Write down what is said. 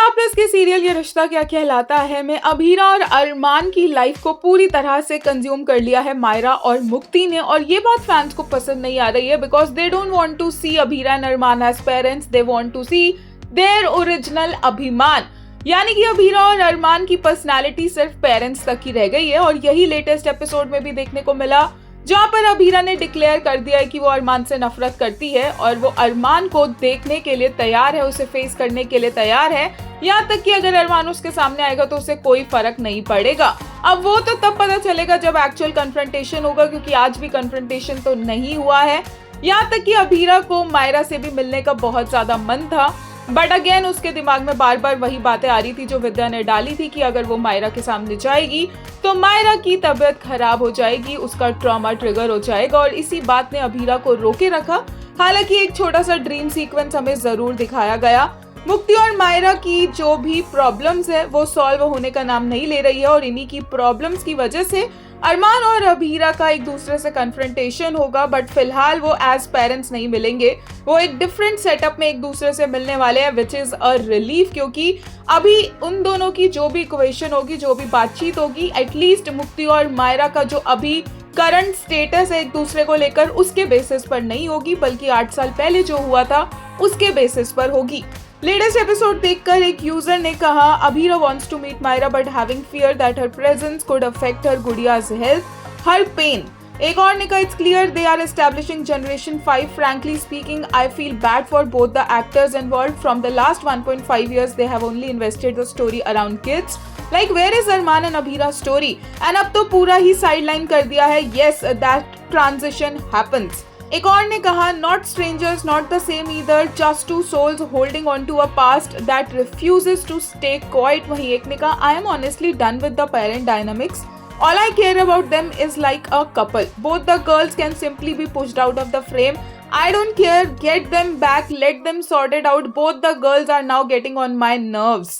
Star plus के serial ये रिश्ता क्या कहलाता है में अभीरा और अरमान की लाइफ को पूरी तरह से कंज्यूम कर लिया है मायरा और मुक्ति ने, और ये बात फैंस को पसंद नहीं आ रही है because they don't want to see Abhira and Armaan as parents, they want to see their original अभिमान। यानी कि अभीरा और अरमान की पर्सनालिटी सिर्फ पेरेंट्स तक ही रह गई है, और यही लेटेस्ट एपिसोड में भी देखने को मिला, जहाँ पर अभीरा ने डिक्लेयर कर दिया है कि वो अरमान से नफरत करती है और वो अरमान को देखने के लिए तैयार है, उसे फेस करने के लिए तैयार है। यहाँ तक कि अगर अरमान उसके सामने आएगा तो उसे कोई फर्क नहीं पड़ेगा। अब वो तो तब पता चलेगा जब एक्चुअल कन्फ्रंटेशन होगा, क्योंकि आज भी कन्फ्रंटेशन तो नहीं हुआ है। यहाँ तक कि अभीरा को मायरा से भी मिलने का बहुत ज्यादा मन था, बट अगेन उसके दिमाग में बार बार वही बातें आ रही थी जो विद्या ने डाली थी कि अगर वो मायरा के सामने जाएगी तो मायरा की तबीयत खराब हो जाएगी, उसका ट्रॉमा ट्रिगर हो जाएगा, और इसी बात ने अभीरा को रोके रखा। हालांकि एक छोटा सा ड्रीम सीक्वेंस हमें जरूर दिखाया गया। मुक्ति और मायरा की जो भी प्रॉब्लम्स है वो सॉल्व होने का नाम नहीं ले रही है, और इन्हीं की प्रॉब्लम्स की वजह से अरमान और अभीरा का एक दूसरे से कन्फ्रंटेशन होगा। बट फिलहाल वो एज पेरेंट्स नहीं मिलेंगे, वो एक डिफरेंट सेटअप में एक दूसरे से मिलने वाले हैं, विच इज अ रिलीफ, क्योंकि अभी उन दोनों की जो भी इक्वेशन होगी, जो भी बातचीत होगी, एटलीस्ट मुक्ति और मायरा का जो अभी करंट स्टेटस है एक दूसरे को लेकर, उसके बेसिस पर नहीं होगी, बल्कि 8 साल पहले जो हुआ था उसके बेसिस पर होगी। लेटेस्ट एपिसोड देखकर एक यूजर ने कहा, Abhira wants to meet Myra but having fear that her presence could affect her गुड़िया's health, her pain. एक और ने कहा, it's clear they are establishing generation 5. Frankly speaking, I feel bad for both the actors involved. From the last 1.5 years, they have only invested the story around kids. Like where is Arman and Abhira's story? And अब तो पूरा ही sideline कर दिया है. Yes, that transition happens. एक और ने कहा, not strangers, not the same either, just two souls holding on to a past that refuses to stay quiet. वहीं एक ने कहा, I am honestly done with the parent dynamics. All I care about them is like a couple. Both the girls can simply be pushed out of the frame. I don't care, get them back, let them sort it out. Both the girls are now getting on my nerves.